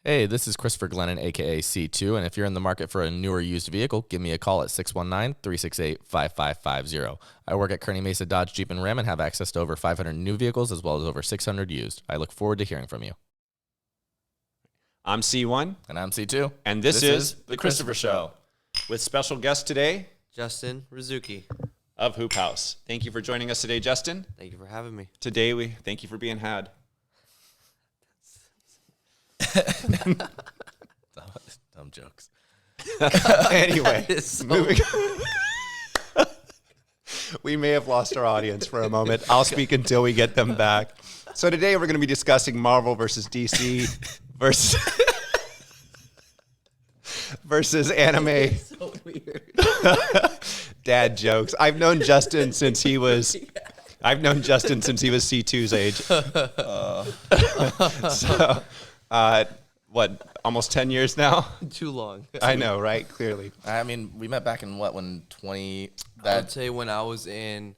Hey, this is Christopher Glennon, aka C2, and if you're in the market for a newer used vehicle, give me a call at 619-368-5550. I work at Kearney Mesa Dodge Jeep and Ram and have access to over 500 new vehicles as well as over 600 used. I look forward to hearing from you. I'm C1. And I'm C2. And this is The Christopher Show. With special guest today Justin Razooky. of Hoop House. Thank you for joining us today, Justin. Thank you for having me. Today, we thank you for being had. Dumb jokes. Anyway, So moving we may have lost our audience for a moment. I'll speak until we get them back. So today we're going to be discussing Marvel versus DC versus anime. so weird. Dad jokes. I've known Justin since he was C2's age. What, almost 10 years now? Too long. I know, right? Clearly. I mean, we met back in when 20... I'd say when I was in...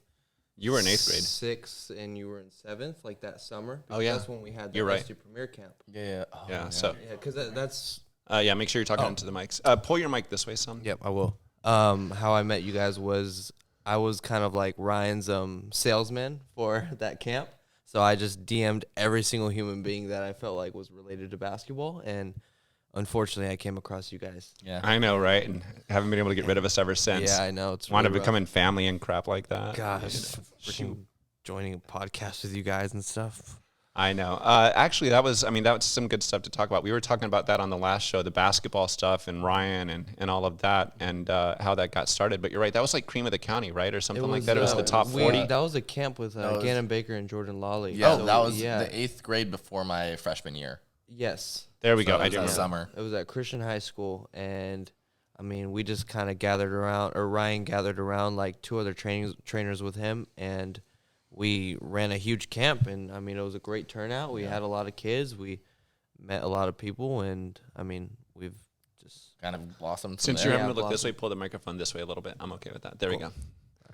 You were in 8th grade. 6th and you were in 7th, like that summer. Oh, yeah. That's when we had the You're right. SU Premier Camp. Yeah. Yeah, so... Yeah, because that's... yeah, make sure you're talking into the mics. Pull your mic this way some. Yep, I will. How I met you guys was I was kind of like Ryan's salesman for that camp. So I just DM'd every single human being that I felt like was related to basketball, and unfortunately, I came across you guys. Yeah. I know, right? And haven't been able to get rid of us ever since. Yeah, I know. It's Wound up really rough. becoming family and crap like that. Gosh, freaking joining a podcast with you guys and stuff. I know. Actually, that was some good stuff to talk about. We were talking about that on the last show, the basketball stuff and Ryan and all of that and how that got started. But you're right. That was like cream of the county, right? Or something like that. It was the top 40. That was a camp with Gannon Baker and Jordan Lawley. Yeah, So, that was yeah. the 8th grade before my freshman year. Yes. There we go. So I it do was remember. summer. It was at Christian High School, and I mean, we just kind of gathered around, or Ryan gathered around like 2 other trainers with him, and we ran a huge camp, and I mean, it was a great turnout. We had a lot of kids. We met a lot of people, and I mean, we've just Kind of blossomed. Since from you're there. having to look this blossom. way, pull the microphone this way a little bit. I'm okay with that. There we go.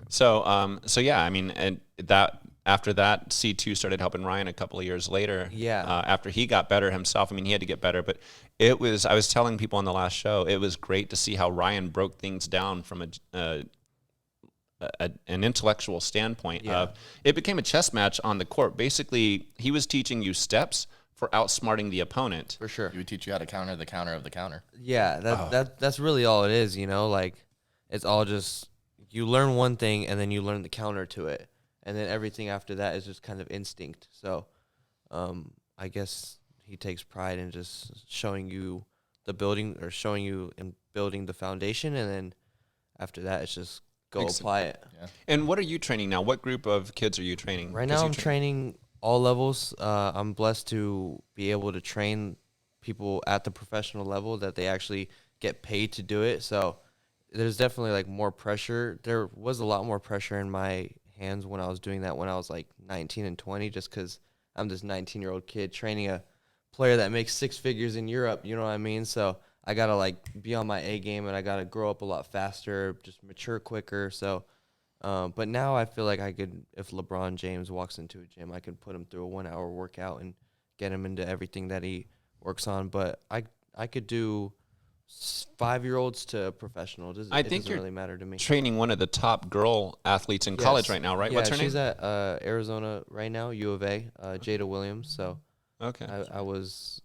So, yeah, I mean, and that after that, C2 started helping Ryan a couple of years later. Yeah. After he got better himself, I mean, he had to get better, but I was telling people on the last show, it was great to see how Ryan broke things down from an intellectual standpoint. Yeah. It became a chess match on the court. Basically, he was teaching you steps for outsmarting the opponent. for sure. He would teach you how to counter the counter of the counter. Yeah, that's really all it is, you know, like it's all just you learn one thing and then you learn the counter to it. And then everything after that is just kind of instinct. So I guess he takes pride in just showing you the building or showing you in building the foundation, and then after that it's just go apply it. Yeah. And what are you training now? What group of kids are you training? Right 'Cause now you I'm training all levels. I'm blessed to be able to train people at the professional level that they actually get paid to do it. So there's definitely like more pressure. There was a lot more pressure in my hands when I was doing that when I was like 19 and 20, just because I'm this 19-year-old kid training a player that makes 6 figures in Europe. You know what I mean? So I got to like be on my A game, and I got to grow up a lot faster, just mature quicker. So but now I feel like I could, if LeBron James walks into a gym, I could put him through a 1-hour workout and get him into everything that he works on. But I could do 5-year-olds to professional. It I doesn't think you're really matter to me. training one of the top girl athletes in college right now, right? Yeah, What's her she's name? at Arizona right now, U of A, Jada Williams. So Okay. I was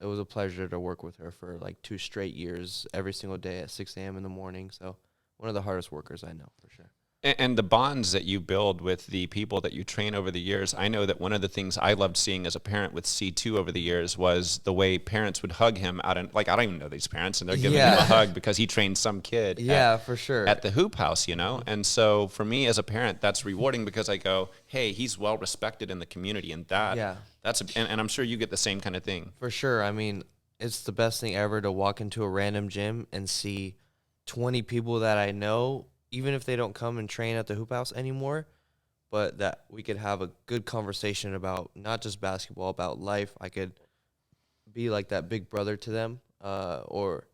it was a pleasure to work with her for like 2 straight years, every single day at 6 a.m. in the morning. So one of the hardest workers I know for sure. And the bonds that you build with the people that you train over the years, I know that one of the things I loved seeing as a parent with C2 over the years was the way parents would hug him out in, like, I don't even know these parents, and they're giving him a hug because he trained some kid For sure. at the hoop house, you know? And so for me as a parent, that's rewarding because I go, hey, he's well respected in the community, and and I'm sure you get the same kind of thing. For sure. I mean, it's the best thing ever to walk into a random gym and see 20 people that I know, even if they don't come and train at the hoop house anymore, but that we could have a good conversation about not just basketball, about life. I could be like that big brother to them, or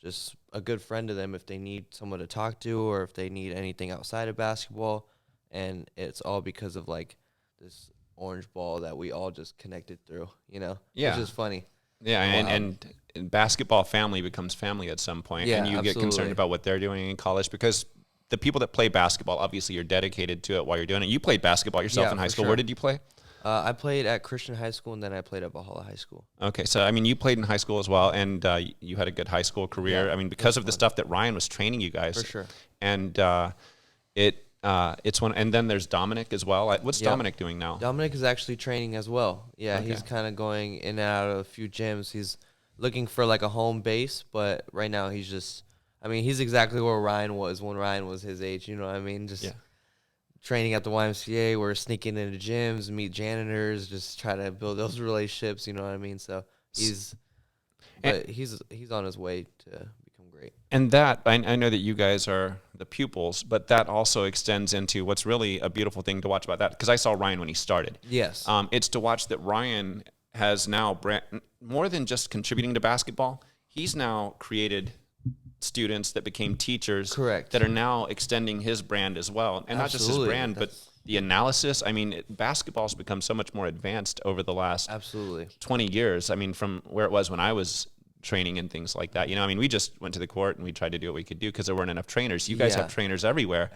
just a good friend to them if they need someone to talk to or if they need anything outside of basketball. And it's all because of like this orange ball that we all just connected through, you know? Yeah. Which is funny. Yeah, and basketball family becomes family at some point, Yeah, and you get concerned absolutely. about what they're doing in college because the people that play basketball, obviously, you're dedicated to it while you're doing it. You played basketball yourself Yeah, in high for school. sure. Where did you play? I played at Christian High School, and then I played at Valhalla High School. Okay, so I mean, you played in high school as well, and you had a good high school career. Yeah, I mean, it because was of the fun. stuff that Ryan was training you guys, For sure. and it's one. And then there's Dominic as well. What's Yep. Dominic doing now? Dominic is actually training as well. Yeah, he's Okay. kind of going in and out of a few gyms. He's looking for like a home base, but right now he's just, I mean, he's exactly where Ryan was when Ryan was his age. You know what I mean? Just Yeah. training at the YMCA. We're sneaking into gyms, meet janitors, just try to build those relationships. You know what I mean? So he's, And- but he's on his way to become great. And that, I know that you guys are the pupils, but that also extends into what's really a beautiful thing to watch about that, because I saw Ryan when he started. Yes. It's to watch that Ryan has now, more than just contributing to basketball, he's now created students that became teachers. Correct. That are now extending his brand as well. And not just his Absolutely. brand, but the analysis. I mean, basketball's become so much more advanced over the last Absolutely. 20 years. I mean, from where it was when I was training and things like that. You know, I mean, we just went to the court and we tried to do what we could do because there weren't enough trainers. You guys Yeah. have trainers everywhere.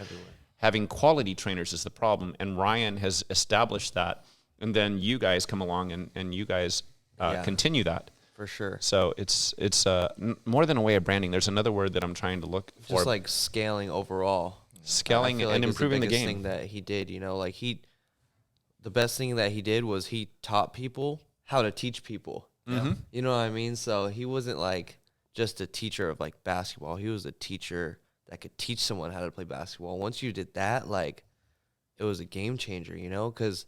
Having quality trainers is the problem, and Ryan has established that. And then you guys come along and you guys Yeah. continue that. For sure. So it's more than a way of branding. There's another word that I'm trying to look for. Just like scaling overall. Scaling I feel and like improving the it's game. thing that he did, you know, like the best thing that he did was he taught people how to teach people. Mm-hmm. You know what I mean? So he wasn't like just a teacher of like basketball. He was a teacher that could teach someone how to play basketball. Once you did that, like it was a game changer, you know? Because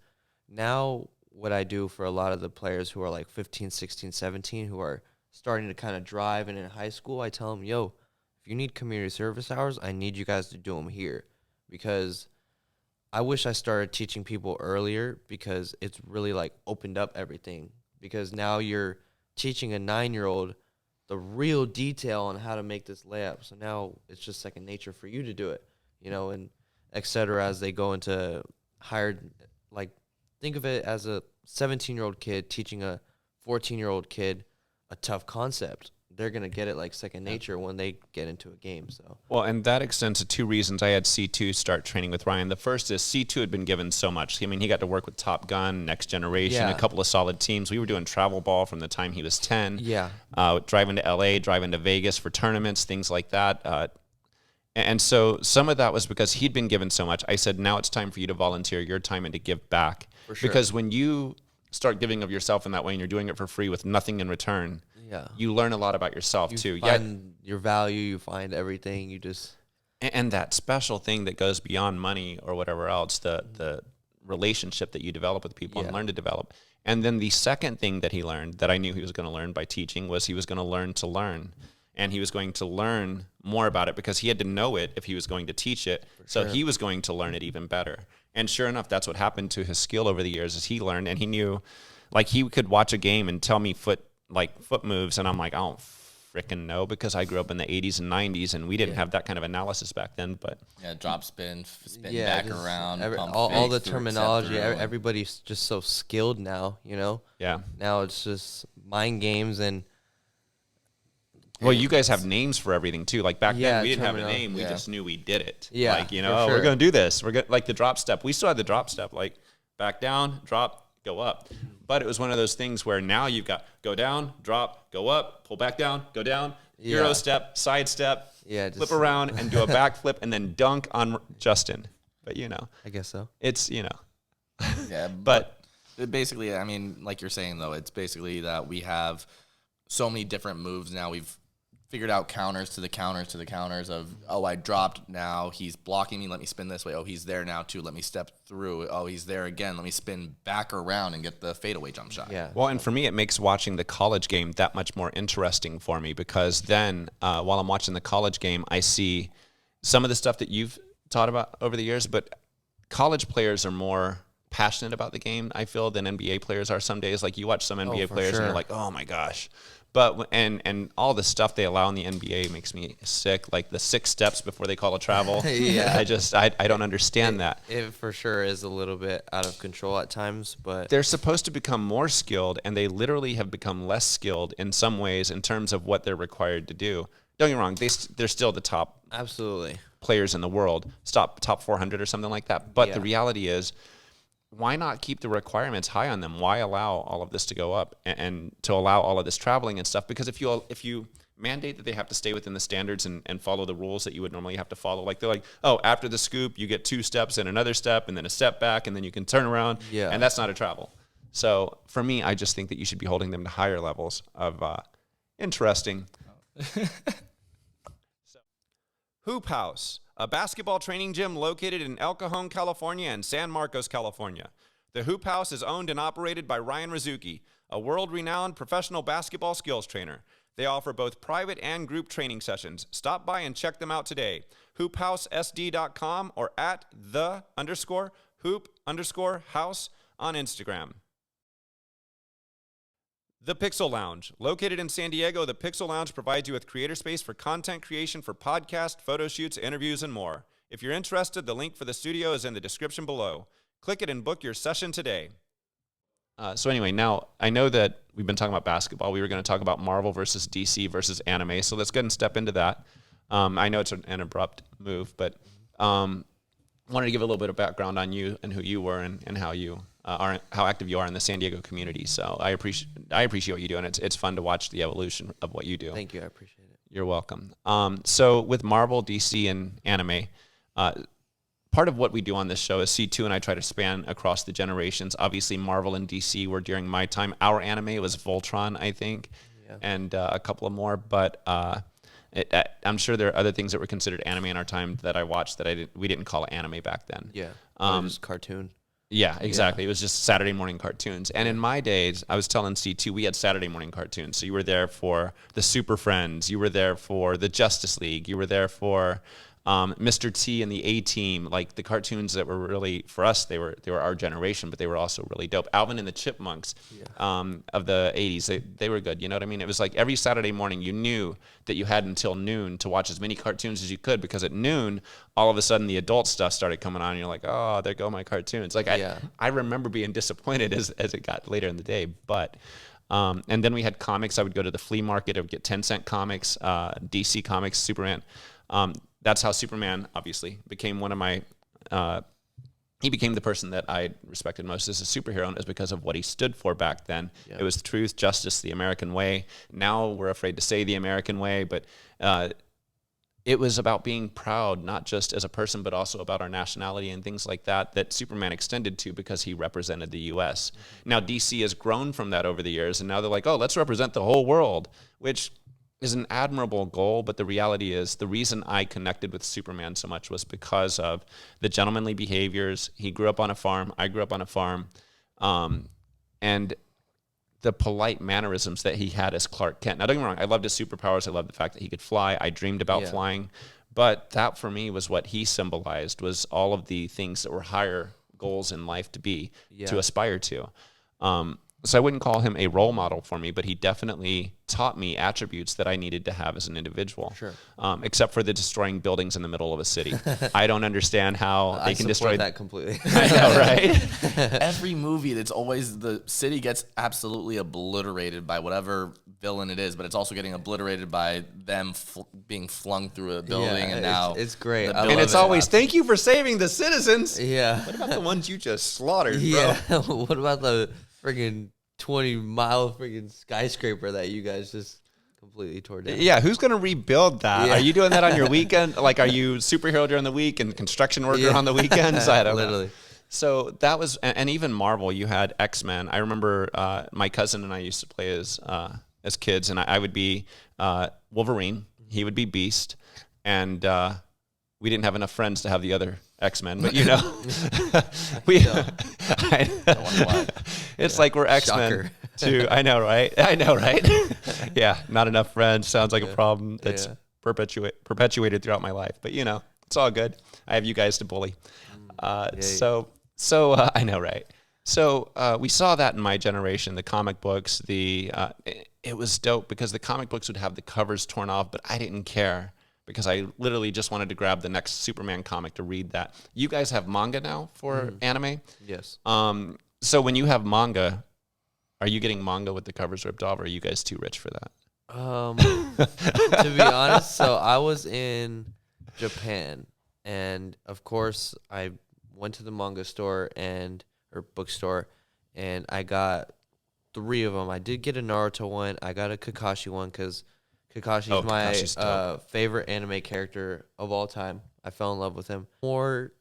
now what I do for a lot of the players who are like 15, 16, 17, who are starting to kind of drive and in high school, I tell them, yo, if you need community service hours, I need you guys to do them here, because I wish I started teaching people earlier, because it's really like opened up everything, because now you're teaching a 9-year-old the real detail on how to make this layup. So now it's just second nature for you to do it, you know, and et cetera, as they go into higher, like think of it as a 17-year-old kid teaching a 14-year-old kid a tough concept. They're going to get it like second nature when they get into a game. So Well, and that extends to two reasons I had C2 start training with Ryan. The first is C2 had been given so much. I mean, he got to work with Top Gun, Next Generation, Yeah. a couple of solid teams. We were doing travel ball from the time he was 10. Yeah. Driving to LA, driving to Vegas for tournaments, things like that. And so some of that was because he'd been given so much. I said, now it's time for you to volunteer your time and to give back. For sure. Because when you start giving of yourself in that way and you're doing it for free with nothing in return, yeah, you learn a lot about yourself you too. find your value, you find everything, you just And that special thing that goes beyond money or whatever else, the relationship that you develop with people and Yeah. learn to develop. And then the second thing that he learned that I knew he was going to learn by teaching was he was going to learn to learn. And he was going to learn more about it because he had to know it if he was going to teach it. So he was going to learn it even better. And sure enough, that's what happened to his skill over the years as he learned. And he knew, like, he could watch a game and tell me foot moves, and I'm like, I don't freaking know, because I grew up in the 80s and 90s, and we didn't have that kind of analysis back then. But Yeah, drop spin, spin yeah, back just around, pump all fake, the through, terminology. step through. Everybody's just so skilled now, you know. yeah. Now it's just mind games and Well, you guys have names for everything too. Like back Yeah, then, we didn't have a terminology. name. We Yeah. just knew we did it. Yeah, Like, you for know, oh, sure. we're going to do this. We're going like the drop step. We still had the drop step, like back down, drop, go up. But it was one of those things where now you've got go down, drop, go up, pull back down, go down, Euro Yeah. step, side step, Yeah, flip just- around and do a back flip and then dunk on Justin. But, you know, I guess so. it's, you know, Yeah, but basically, I mean, like you're saying though, it's basically that we have so many different moves now. We've figured out counters to the counters to the counters of, oh, I dropped, now he's blocking me, let me spin this way. Oh, he's there now too, let me step through. Oh, he's there again, let me spin back around and get the fadeaway jump shot. Yeah. Well, and for me, it makes watching the college game that much more interesting for me, because then while I'm watching the college game, I see some of the stuff that you've taught about over the years, but college players are more passionate about the game, I feel, than NBA players are some days. Like you watch some NBA for players and sure. you're like, oh my gosh. But and all the stuff they allow in the NBA makes me sick. Like the 6 steps before they call a travel. Yeah. I don't understand that. It for sure is a little bit out of control at times, but They're supposed to become more skilled, and they literally have become less skilled in some ways in terms of what they're required to do. Don't get me wrong; they're still the top absolutely players in the world, top 400 or something like that. But Yeah. the reality is, why not keep the requirements high on them? Why allow all of this to go up and to allow all of this traveling and stuff? Because if you mandate that they have to stay within the standards and follow the rules that you would normally have to follow, like they're like, oh, after the scoop, you get 2 steps and another step and then a step back and then you can turn around. Yeah. And that's not a travel. So for me, I just think that you should be holding them to higher levels of interesting. Hoop House, a basketball training gym located in El Cajon, California and San Marcos, California. The Hoop House is owned and operated by Ryan Razooky, a world-renowned professional basketball skills trainer. They offer both private and group training sessions. Stop by and check them out today. HoopHouseSD.com or at @the_hoop_house on Instagram. The Pixel Lounge. Located in San Diego, the Pixel Lounge provides you with creator space for content creation for podcasts, photo shoots, interviews, and more. If you're interested, the link for the studio is in the description below. Click it and book your session today. So anyway, now I know that we've been talking about basketball. We were going to talk about Marvel versus DC versus anime. So let's go ahead and step into that. I know it's an abrupt move, but wanted to give a little bit of background on you and who you were and how you how active you are in the San Diego community. So I appreciate what you do, and it's fun to watch the evolution of what you do. thank you, I appreciate it. You're welcome. So with Marvel, DC, and anime, part of what we do on this show is C2 and I try to span across the generations. Obviously, Marvel and DC were during my time. Our anime was Voltron, I think, and a couple of more. But I'm sure there are other things that were considered anime in our time that I watched that we didn't call anime back then. Yeah, just cartoon. Yeah, exactly. Yeah. It was just Saturday morning cartoons. And in my days, I was telling C2, we had Saturday morning cartoons. So you were there for the Super Friends. You were there for the Justice League. You were there for Mr. T and the A-Team, like the cartoons that were really, for us, they were our generation, but they were also really dope. Alvin and the Chipmunks of the 80s, they were good. You know what I mean? It was like every Saturday morning you knew that you had until noon to watch as many cartoons as you could, because at noon, all of a sudden the adult stuff started coming on and you're like, oh, there go my cartoons. Like I remember being disappointed as it got later in the day, but and then we had comics. I would go to the flea market. I would get 10-cent comics, DC Comics, Superman. That's how Superman, obviously, became one of my, he became the person that I respected most as a superhero, and it was because of what he stood for back then. It was truth, justice, the American way. Now we're afraid to say the American way, but it was about being proud, not just as a person, but also about our nationality and things like that Superman extended to because he represented the U.S. Now, DC has grown from that over the years, and now they're like, oh, let's represent the whole world, which is an admirable goal, but the reality is the reason I connected with Superman so much was because of the gentlemanly behaviors. He grew up on a farm. I grew up on a farm. And the polite mannerisms that he had as Clark Kent. Now, don't get me wrong. I loved his superpowers. I loved the fact that he could fly. I dreamed about flying. But that, for me, was what he symbolized, was all of the things that were higher goals in life to aspire to. So I wouldn't call him a role model for me, but he definitely taught me attributes that I needed to have as an individual. Sure. Except for the destroying buildings in the middle of a city. I don't understand how they can destroy that completely. I know, right? Every movie, it's always the city gets absolutely obliterated by whatever villain it is, but it's also getting obliterated by them being flung through a building. And now it's great. And it's always, thank you for saving the citizens. Yeah. What about the ones you just slaughtered, bro? Yeah. What about the friggin' 20-mile friggin' skyscraper that you guys just completely tore down? Yeah, who's going to rebuild that? Are you doing that on your weekend? Like, are you superhero during the week and construction worker on the weekends? I don't know. So that was, and even Marvel, you had X-Men. I remember my cousin and I used to play as kids, and I would be Wolverine. He would be Beast, and we didn't have enough friends to have the other X-Men, but you know, it's like we're X-Men too. I know, right? Yeah, not enough friends. Sounds like a problem that's perpetuated throughout my life, but you know, it's all good. I have you guys to bully. So I know, right? So we saw that in my generation, the comic books, it was dope because the comic books would have the covers torn off, but I didn't care because I literally just wanted to grab the next Superman comic to read that. You guys have manga now for anime? Yes. So when you have manga, are you getting manga with the covers ripped off, or are you guys too rich for that? To be honest, so I was in Japan, and of course I went to the manga store or bookstore, and I got 3 of them. I did get a Naruto one. I got a Kakashi one because Kakashi's my favorite anime character of all time. I fell in love with him. More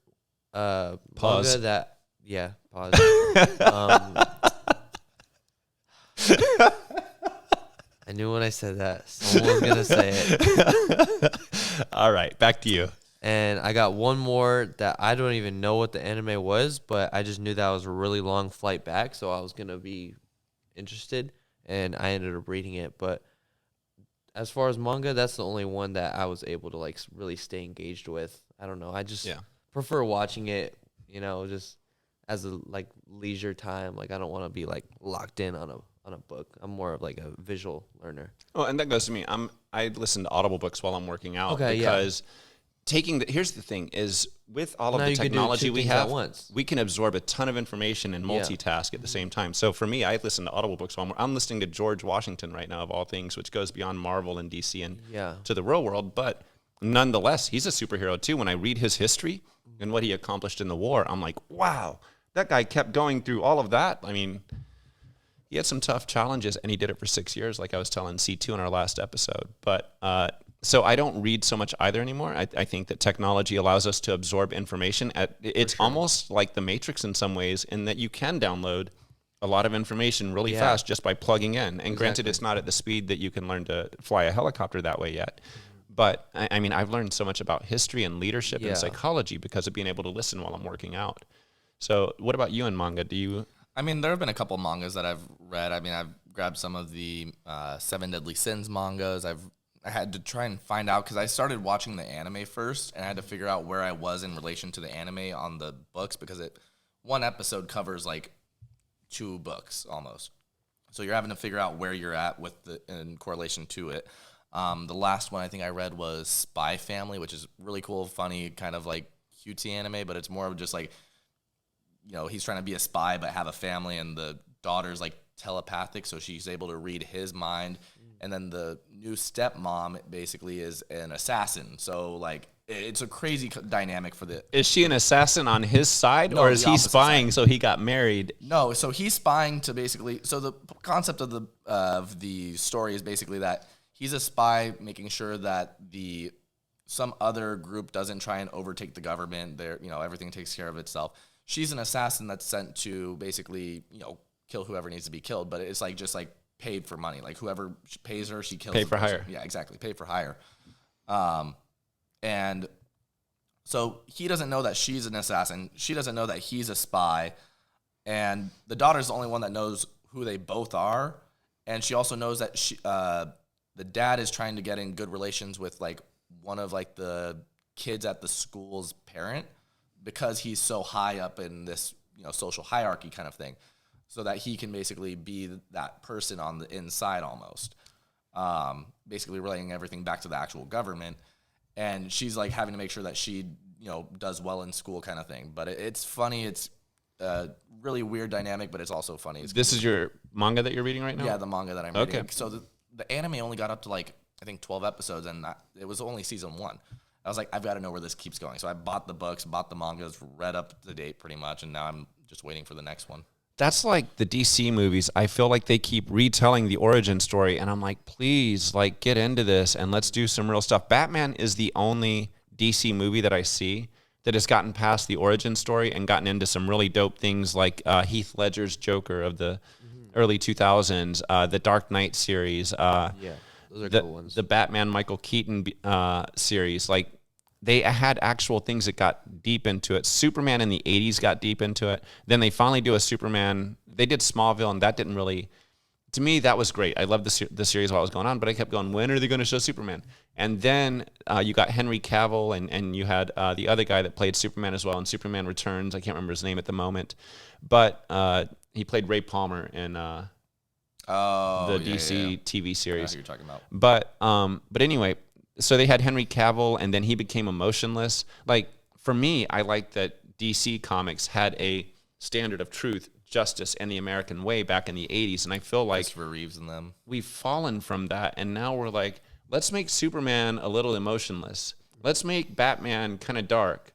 manga that pause. I knew when I said that someone was gonna say it. All right, back to you. And I got one more that I don't even know what the anime was, but I just knew that was a really long flight back, so I was gonna be interested, and I ended up reading it. But as far as manga, that's the only one that I was able to like really stay engaged with. I don't know. I just prefer watching it, just as a like leisure time. Like I don't want to be like locked in on a book. I'm more of like a visual learner. Oh, and that goes to me. I listen to audible books while I'm working out Okay, because here's the thing is with all of the technology we have, we can absorb a ton of information and multitask at the same time. So for me, I listen to audible books while I'm listening to George Washington right now, of all things, which goes beyond Marvel and DC and to the real world. But nonetheless, he's a superhero too. When I read his history and what he accomplished in the war, I'm like, wow, that guy kept going through all of that. I mean, he had some tough challenges, and he did it for 6 years, like I was telling C2 in our last episode. But so I don't read so much either anymore. I think that technology allows us to absorb information. It's almost like the Matrix in some ways, in that you can download a lot of information really fast just by plugging in. And granted, it's not at the speed that you can learn to fly a helicopter that way yet. But I mean, I've learned so much about history and leadership and psychology because of being able to listen while I'm working out. So what about you in manga? I mean, there have been a couple mangas that I've read. I mean, I've grabbed some of the 7 Deadly Sins mangas. I had to try and find out because I started watching the anime first, and I had to figure out where I was in relation to the anime on the books because one episode covers like 2 books almost. So you're having to figure out where you're at in correlation to it. The last one I think I read was Spy Family, which is really cool, funny, kind of like cutesy anime, but it's more of just like, he's trying to be a spy but have a family, and the daughter's like telepathic, so she's able to read his mind. And then the new stepmom basically is an assassin. So like it's a crazy dynamic for the. Is she an assassin on his side, or is he spying so he got married? No, so he's spying to basically. So the concept of the story is basically that he's a spy, making sure that some other group doesn't try and overtake the government. Everything takes care of itself. She's an assassin that's sent to basically, kill whoever needs to be killed, but it's like just like paid for money. Like whoever pays her, she kills. Pay for hire. Yeah, exactly. Pay for hire. And so he doesn't know that she's an assassin. She doesn't know that he's a spy. And the daughter's the only one that knows who they both are. And she also knows that the dad is trying to get in good relations with like one of like the kids at the school's parent, because he's so high up in this, social hierarchy kind of thing, so that he can basically be that person on the inside almost, basically relaying everything back to the actual government. And she's like having to make sure that she, does well in school kind of thing. But it's funny. It's a really weird dynamic, but it's also funny. This is your manga that you're reading right now? Yeah, the manga that I'm reading. So the anime only got up to like, I think 12 episodes, and it was only season 1. I was like, I've got to know where this keeps going. So I bought the books, bought the mangas, read up to date pretty much, and now I'm just waiting for the next one. That's like the DC movies. I feel like they keep retelling the origin story, and I'm like, please, like, get into this and let's do some real stuff. Batman is the only DC movie that I see that has gotten past the origin story and gotten into some really dope things, like Heath Ledger's Joker of the early 2000s, the Dark Knight series. Those are cool ones. The Batman Michael Keaton series, like they had actual things that got deep into it. Superman in the 80s got deep into it. Then they finally do a Superman. They did Smallville, and that didn't really, to me, that was great. I loved the series while it was going on, but I kept going, when are they going to show Superman? And then you got Henry Cavill, and you had the other guy that played Superman as well in Superman Returns. I can't remember his name at the moment, but he played Ray Palmer in Oh, the yeah, DC yeah. TV I know series. who you're talking about. But anyway, so they had Henry Cavill, and then he became emotionless. Like for me, I like that DC Comics had a standard of truth, justice, and the American way back in the '80s, and I feel like Christopher Reeves and them. we've fallen from that, and now we're like, let's make Superman a little emotionless. Let's make Batman kind of dark.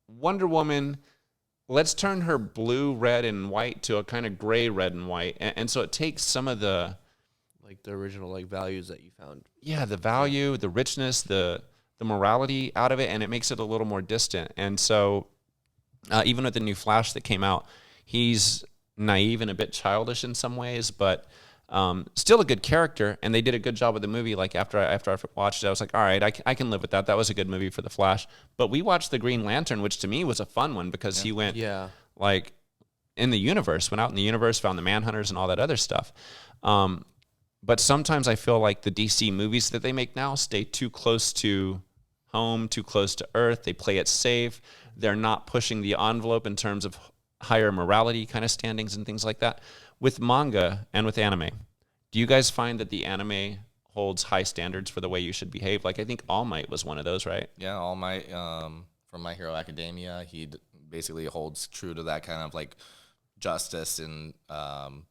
Wonder Woman, let's turn her blue, red, and white to a kind of gray, red, and white. And so it takes some of the Like the original like values that you found. the value, the richness, the morality out of it, and it makes it a little more distant. And so even with the new Flash that came out, he's naive and a bit childish in some ways, but still a good character, and they did a good job with the movie. Like after I watched it, I was like, all right, I can live with that. That was a good movie for the Flash. But we watched the Green Lantern, which to me was a fun one because he went like in the universe, went out in the universe, found the Manhunters and all that other stuff. But sometimes I feel like the DC movies that they make now stay too close to home, too close to earth. They play it safe. They're not pushing the envelope in terms of higher morality kind of standings and things like that. With manga and with anime, do you guys find that the anime holds high standards for the way you should behave? Like I think All Might was one of those, right? Yeah, All Might from My Hero Academia, he basically holds true to that kind of like justice and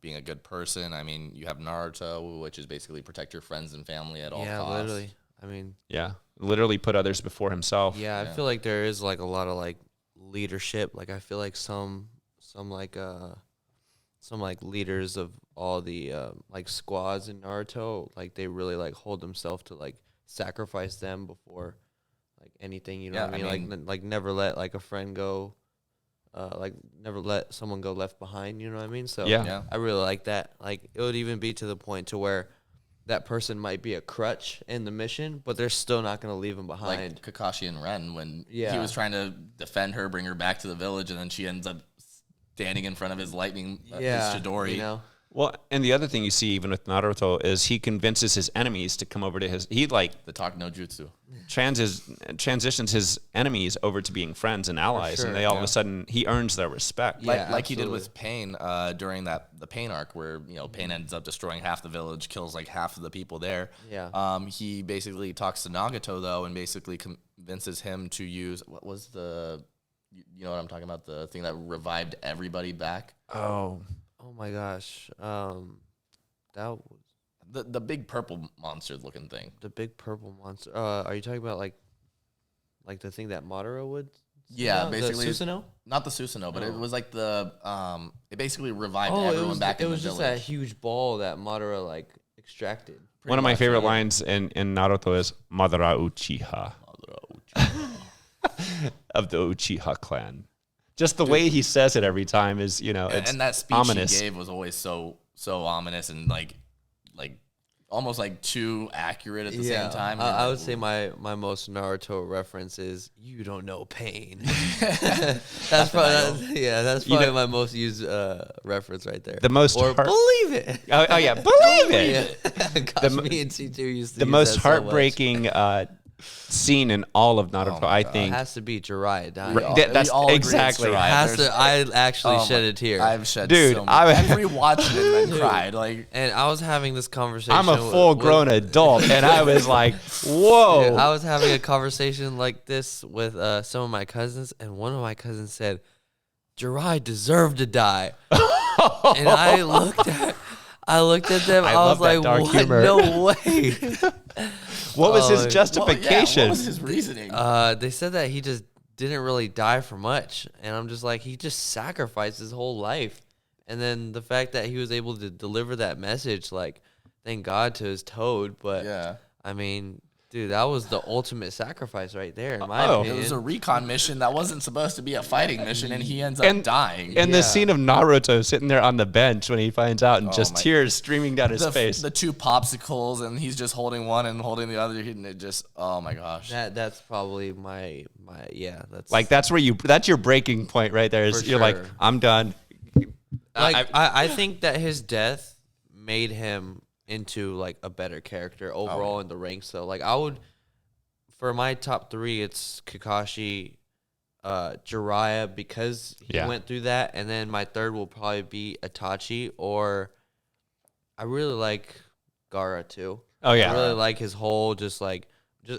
being a good person. I mean, you have Naruto, which is basically protect your friends and family at all costs. Yeah, literally. I mean, Yeah, literally put others before himself. yeah, I feel like there is like a lot of like leadership. Like I feel like some leaders of all the like squads in Naruto, like they really like hold themselves to like sacrifice them before like anything. You know what I mean? Like never let like a friend go. Like never let someone go left behind. You know what I mean? So Yeah. I really like that. Like it would even be to the point to where that person might be a crutch in the mission, but they're still not going to leave him behind. Like Kakashi and Ren, when he Yeah. was trying to defend her, bring her back to the village, and then she ends up standing in front of his lightning, his Chidori. You know? Well, and the other thing you see even with Naruto is he convinces his enemies to come over to his. He like The talk no jutsu. transitions his enemies over to being friends and allies, sure, and they all of a sudden he earns their respect. Yeah. Like he did absolutely. with Pain during the Pain arc, where Pain ends up destroying half the village, kills like half of the people there. Yeah. He basically talks to Nagato though, and basically convinces him to use what was the, you know what I'm talking about, the thing that revived everybody back. Oh, Oh my gosh. That was The big purple monster looking thing. the big purple monster. Are you talking about like the thing that Madara would? Yeah, The basically Susanoo? not the Susanoo, but it No. was like the it basically revived Oh, everyone back in the just village. that huge ball that Madara like extracted. one of my much, favorite yeah. lines in Naruto is Madara Uchiha of the Uchiha clan. Just the way he says it every time is, it's and that speech ominous. he gave was always so ominous and like almost like too accurate at the same time. I would say my most Naruto reference is "You don't know pain." That's probably my most used reference right there. The most or heart- believe it. Oh yeah, believe it. Yeah. Gosh, me and C2 used to The use most that so much. heartbreaking scene in all of Naruto, my I God. It think. has to be Jiraiya dying. Right, that's we all agree exactly. it's Jiraiya. Has There's- to. I actually Oh shed my- a tear. I've shed Dude, so much. I- I've rewatched it and then cried. Like And I was having this conversation. I'm a with- full-grown adult, and I was like, "Whoa!" Dude, I was having a conversation like this with some of my cousins, and one of my cousins said, Jiraiya deserved to die. And I looked at them, I love was that like, dark what? humor. No way. What was his well, yeah, justification? what was his reasoning? They said that he just didn't really die for much. And I'm just like, he just sacrificed his whole life. And then the fact that he was able to deliver that message, like, thank God to his toad. But, Yeah. I mean, dude, that was the ultimate sacrifice right there, in my Oh. opinion. It was a recon mission that wasn't supposed to be a fighting mission, and he ends up And- dying. And Yeah. the scene of Naruto sitting there on the bench when he finds out, and Oh just my- tears streaming down his face. the two popsicles, and he's just holding one and holding the other, and it just, oh my gosh. That's probably my that's Like that's your breaking point right there. Is For you're like, sure. I'm done. like I think that his death made him into like a better character overall in the ranks. So like I would, for my top three, it's Kakashi, Jiraiya because he Yeah. went through that, and then my third will probably be Itachi or I really like Gaara too. Oh yeah. I really like his whole just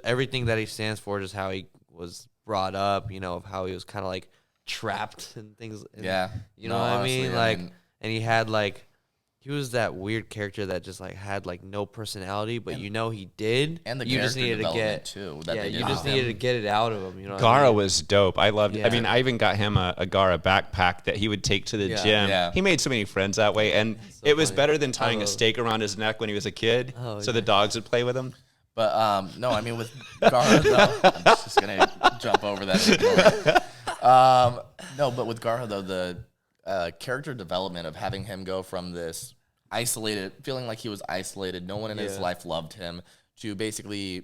everything that he stands for, just how he was brought up, of how he was kind of like trapped and things. And, you know No, what honestly, I mean? And he had he was that weird character that just had no personality, but he did. And the you just character needed to development get too. That yeah, they did you just with needed to him. get it out of him. Gaara was dope. I loved. Yeah. I mean, I even got him a Gaara backpack that he would take to the Yeah. gym. Yeah. He made so many friends that way, and So it was funny. better than tying I a love- stake around his neck when he was a kid, Oh, so yeah. the dogs would play with him. But no, I mean with Gaara though, I'm just gonna jump over that. And ignore it. No, but with Gaara though, the character development of having him go from this isolated, feeling like he was isolated, no one in his Yeah. life loved him, to basically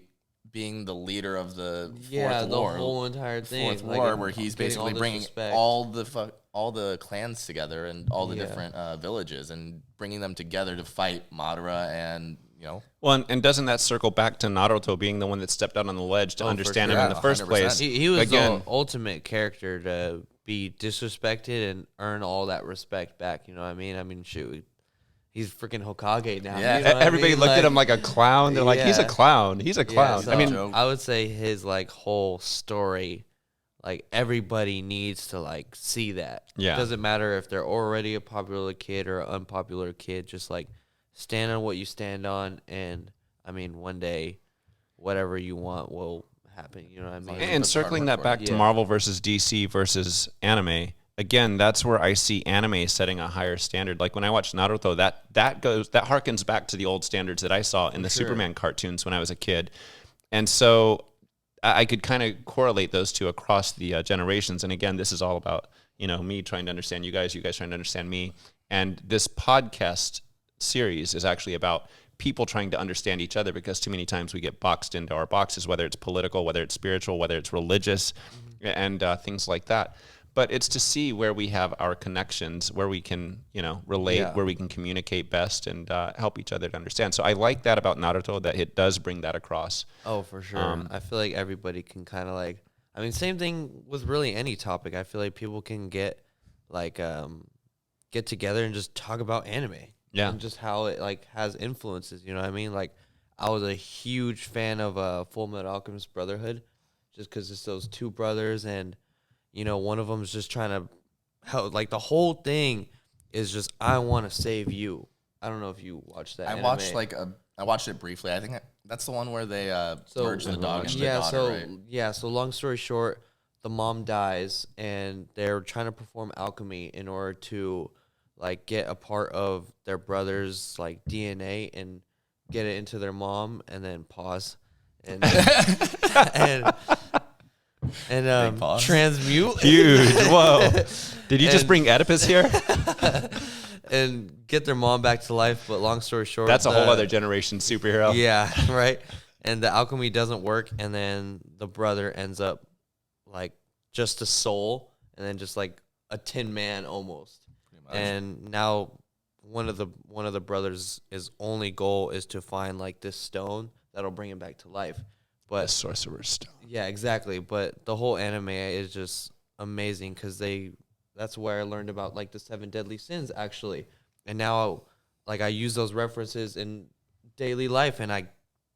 being the leader of the Yeah, fourth the war. whole entire thing. Fourth war, where he's getting all basically this bringing respect. all the clans together and all the Yeah. different villages and bringing them together to fight Madara and Well, and doesn't that circle back to Naruto being the one that stepped out on the ledge to Oh, for understand sure. him in the Yeah, first 100%. place? He was Again, the ultimate character to be disrespected and earn all that respect back. You know what I mean? I mean, shoot, he's freaking Hokage now. Yeah. you know what I everybody mean? looked at him like a clown. They're like, he's a Yeah. clown. He's a clown. so I mean, joke. I would say his whole story, everybody needs to see that. Yeah. It doesn't matter if they're already a popular kid or an unpopular kid. Just stand on what you stand on, and I mean, one day, whatever you want will happen. You know what I mean? and That's circling hard that work back for to Yeah. Marvel versus DC versus anime, again, that's where I see anime setting a higher standard. Like when I watch Naruto, that harkens back to the old standards that I saw in the sure. Superman cartoons when I was a kid. And so I could kind of correlate those two across the generations. And again, this is all about, me trying to understand you guys trying to understand me. And this podcast series is actually about people trying to understand each other, because too many times we get boxed into our boxes, whether it's political, whether it's spiritual, whether it's religious, and things like that. But it's to see where we have our connections, where we can, relate, Yeah. where we can communicate best and help each other to understand. So I like that about Naruto, that it does bring that across. Oh, for sure. I feel like everybody can kind of I mean, same thing with really any topic. I feel like people can get get together and just talk about anime. Yeah. And just how it has influences, you know what I mean? I was a huge fan of Full Metal Alchemist Brotherhood, just because it's those two brothers, and one of them's just trying to help. The whole thing is just, I want to save you. I don't know if you watched that. I anime. watched I watched it briefly. I think that's the one where they merge the dog into the daughter, right? So long story short, the mom dies, and they're trying to perform alchemy in order to get a part of their brother's DNA and get it into their mom, and then pause and Big pause. transmute Huge. Whoa. Did you just And- bring Oedipus here? and get their mom back to life. But long story short, That's a whole other generation superhero. Yeah, right. And the alchemy doesn't work, and then the brother ends up just a soul, and then just a tin man almost. And now one of the brothers' his only goal is to find this stone that'll bring him back to life. The But Sorcerer's Stone. yeah, exactly. But the whole anime is just amazing, because that's where I learned about the 7 deadly sins actually. And now I use those references in daily life, and I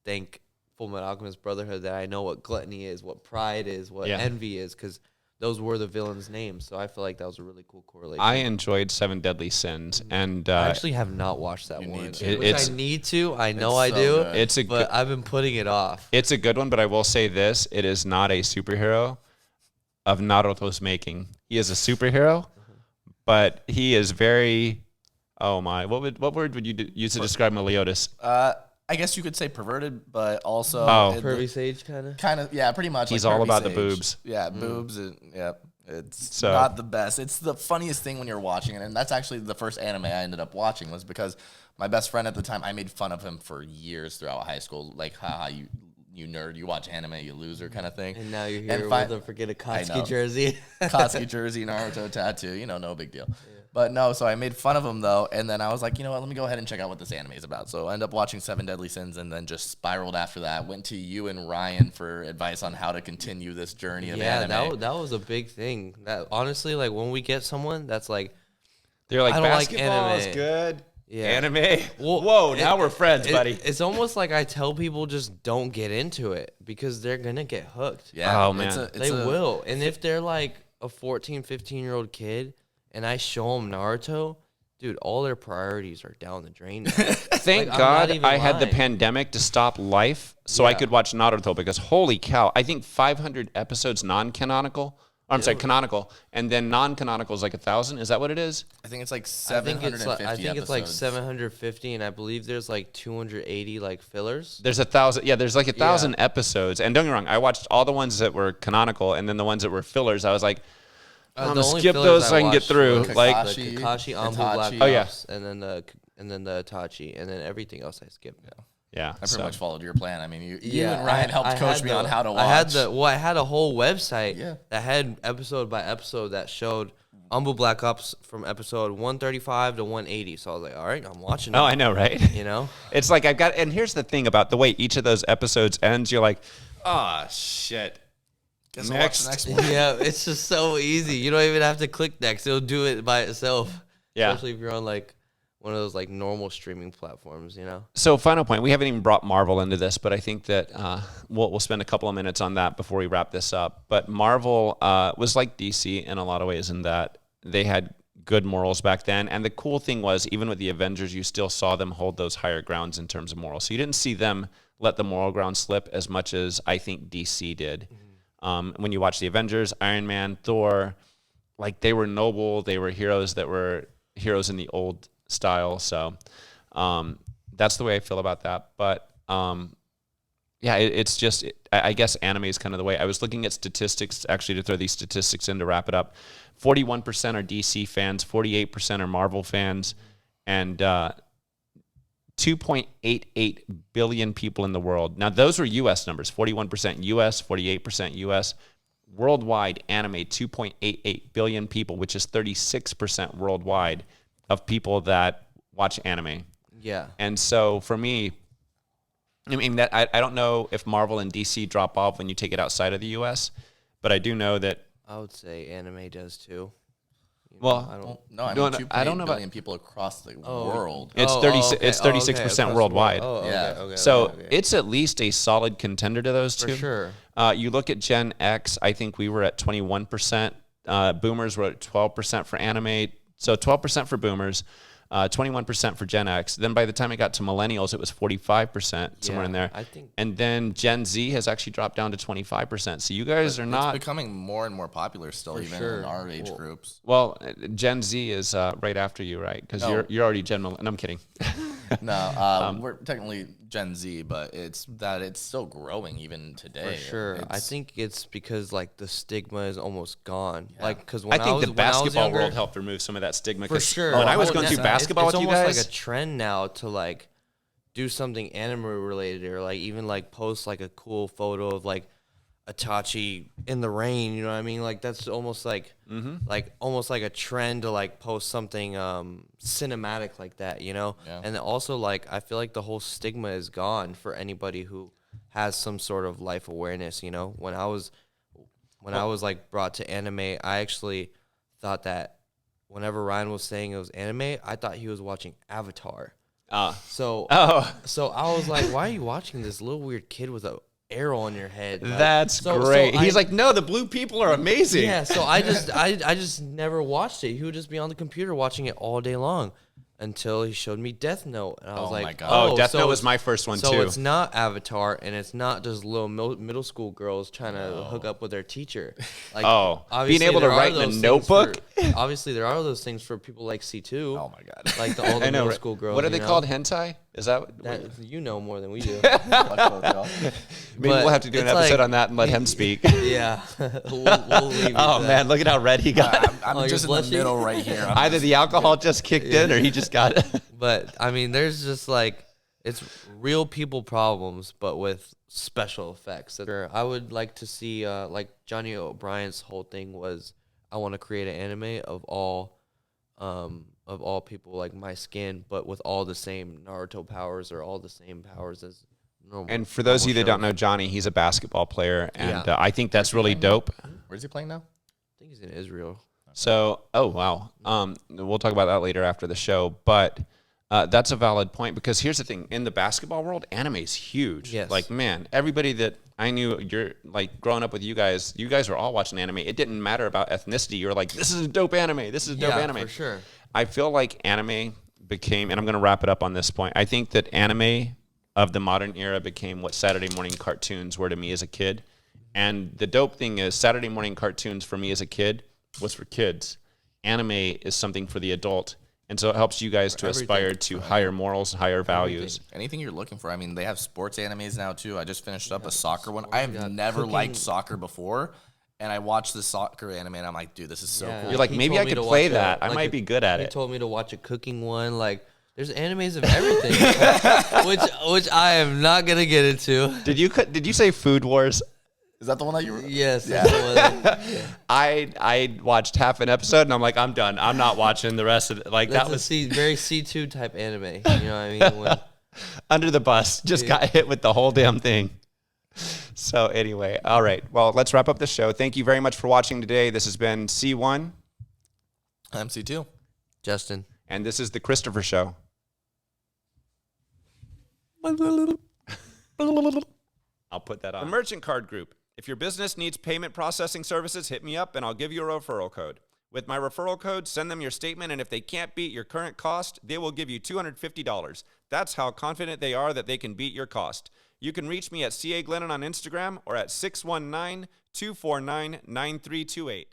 thank Full Metal Alchemist Brotherhood that I know what gluttony is, what pride is, what Yeah. envy is, because those were the villains' names. So I feel like that was a really cool correlation. I enjoyed 7 Deadly Sins, and I actually have not watched that You one. need to. Which It's- I need to. I know It's I so do. good. it's a But I've been putting it off. It's a good one, but I will say this: it is not a superhero of Naruto's making. He is a superhero, but he is very. Oh my! What word would you use to describe Meliodas? I guess you could say perverted, but also Oh. Pervy Sage kind of. Yeah, pretty much. He's like all Pervy about the Sage. boobs. Yeah, boobs. Yeah, it's So- not the best. It's the funniest thing when you're watching it, and that's actually the first anime I ended up watching, was because my best friend at the time, I made fun of him for years throughout high school, like, haha, you nerd, you watch anime, you loser, kind of thing. And now you're And here fi- with a forget a I know. Kotsky jersey. Kotsky jersey, Naruto tattoo, no big deal. But no, so I made fun of him though, and then I was like, you know what, let me go ahead and check out what this anime is about. So I ended up watching 7 Deadly Sins, and then just spiraled after that. Went to you and Ryan for advice on how to continue this journey of Yeah, anime. that was a big thing. That honestly, when we get someone that's They're like, I don't like basketball is anime. good. Anime? Well, whoa, now we're friends, buddy. It's almost like I tell people just don't get into it because they're going to get hooked. Yeah. Oh, man. They will. And if they're like a 14, 15-year-old kid and I show them Naruto, dude, all their priorities are down the drain now. Thank Like, God I had the lying. pandemic to stop life so I could watch Naruto because holy cow, I think 500 episodes non-canonical. I'm sorry, canonical, and then non-canonical is like 1,000. Is that what it is? I think it's like I think 750 it's like episodes. 750, and I believe there's like 280 like fillers. There's 1,000. Yeah, there's like 1,000 episodes. And don't get me wrong, I watched all the ones that were canonical, and then the ones that were fillers. I was like, I'm The gonna only skip fillers those so I can get watched through. was Like, the Kakashi, Anbu, Black Itachi. Oh, yeah. Ops, and then the Itachi, and then everything else I skipped. yeah. I pretty so- much followed your plan. I mean, you and Ryan helped coach me on how to watch. I had a whole website Yeah. that had episode by episode that showed Anbu Black Ops from episode 135 to 180. So I was like, all right, I'm watching it. Oh, I know, right? You know? It's like I've got, and here's the thing about the way each of those episodes ends. You're like, oh shit. Guess I'll watch the Next. next one. Yeah, it's just so easy. You don't even have to click next. It'll do it by itself. Yeah. Especially if you're on like one of those like normal streaming platforms, you know? So final point, we haven't even brought Marvel into this, but I think that we'll spend a couple of minutes on that before we wrap this up. But Marvel was like DC in a lot of ways in that they had good morals back then. And the cool thing was, even with the Avengers, you still saw them hold those higher grounds in terms of morals. So you didn't see them let the moral ground slip as much as I think DC did. When you watch the Avengers, Iron Man, Thor, like they were noble, they were heroes that were heroes in the old style. So that's the way I feel about that. But yeah, it's just, I guess anime is kind of the way. I was looking at statistics, actually, to throw these statistics in to wrap it up. 41% are DC fans, 48% are Marvel fans, and 2.88 billion people in the world. Now, those were U.S. numbers, 41% U.S., 48% U.S. Worldwide, anime, 2.88 billion people, which is 36% worldwide of people that watch anime. Yeah. And so for me, I mean, that I don't know if Marvel and DC drop off when you take it outside of the U.S., but I do know that. I would say anime does too. Well, I don't. Well, no, I No, mean, no, 2.8 I don't know about- billion people across the world. It's it's 36% worldwide. So it's at least a solid contender to those For two. sure. You look at Gen X, I think we were at 21%. Boomers were at 12% for anime. So 12% for boomers, 21% for Gen X. Then by the time it got to millennials, it was 45%, somewhere in there. I think. And then Gen Z has actually dropped down to 25%. So you guys are not. It's becoming more and more popular still, even sure. in our age Well, groups. Well, Gen Z is right after you, right? Because No. you're already Gen. And I'm kidding. No, we're technically Gen Z, but it's still growing even today. For sure. I It's- think it's because like the stigma is almost gone. Yeah. Like because I think the basketball younger, world helped remove some of that stigma. for 'cause sure. When I was Oh, going through it's- basketball it's with you almost guys, like a trend now to like do something anime related or like even like post like a cool photo of like Itachi in the rain. You know what I mean? Like that's almost like almost like a trend to like post something cinematic like that. You know? Yeah. And also like I feel like the whole stigma is gone for anybody who has some sort of life awareness. You know? When I was like brought to anime, I actually thought that whenever Ryan was saying it was anime, I thought he was watching Avatar. So so I was like, why are you watching this little weird kid with a arrow on your head? Like, that's so great. He's I- like, no, the blue people are amazing. yeah. So I just never watched it. He would just be on the computer watching it all day long until he showed me Death Note, and I was Oh like, my God. Oh, Death so Note was it's- my first one so too. it's not Avatar, and it's not just little middle school girls trying to hook up with their teacher. Like, Oh, obviously being able to there are write in a those things notebook? obviously, there are those things for people like C2. Oh my god. Like all the I know. middle Right? school girls. What are you they know? called? Hentai? Is that? That, you know more than we do. Maybe but we'll have to do an it's episode like- on that and let him speak. Yeah. we'll leave you Oh to man, look at how red he got. I'm Oh, you're just in the blushing? middle right here. Either the alcohol just kicked in or he just got it. But I mean, there's just like it's real people problems, but with special effects. I would like to see like Johnny O'Brien's whole thing was I want to create an anime of all people like my skin, but with all the same Naruto powers or all the same powers as normal. And for those of you that don't normal know Johnny, he's a basketball player, and Yeah. I think that's really dope. Where's he playing now? I think he's in Israel. So, oh wow, we'll talk about that later after the show. But That's a valid point, because here's the thing. In the basketball world, anime is huge. Yes. Like, man, everybody that I knew, you're like growing up with you guys were all watching anime. It didn't matter about ethnicity. You were like, this is a dope anime. This is a dope anime. For sure. I feel like anime became, and I'm going to wrap it up on this point. I think that anime of the modern era became what Saturday morning cartoons were to me as a kid. And the dope thing is, Saturday morning cartoons for me as a kid was for kids. Anime is something for the adult. And so it helps you guys to aspire to higher morals, higher values. Anything you're looking for. I mean, they have sports animes now too. I just finished up a soccer one. I have never liked soccer before, and I watched the soccer anime, and I'm like, dude, this is so cool. You're like, maybe I could play that. I might be good at it. He told me to watch a cooking one. Like, there's animes of everything, which I am not gonna get into. Did you say Food Wars? Is that the one that you were? Yes. Yeah. That's the one. I watched half an episode and I'm like, I'm done. I'm not watching the rest of it. Like, That's that was very C2 type anime. You know what I mean? under the bus. Just got hit with the whole damn thing. So anyway, all right. Well, let's wrap up the show. Thank you very much for watching today. This has been C1. I'm C2. Justin. And this is the Christopher Show. I'll put that on. The Merchant Card Group. If your business needs payment processing services, hit me up and I'll give you a referral code. With my referral code, send them your statement, and if they can't beat your current cost, they will give you $250. That's how confident they are that they can beat your cost. You can reach me at CA Glennon on Instagram or at 619-249-9328.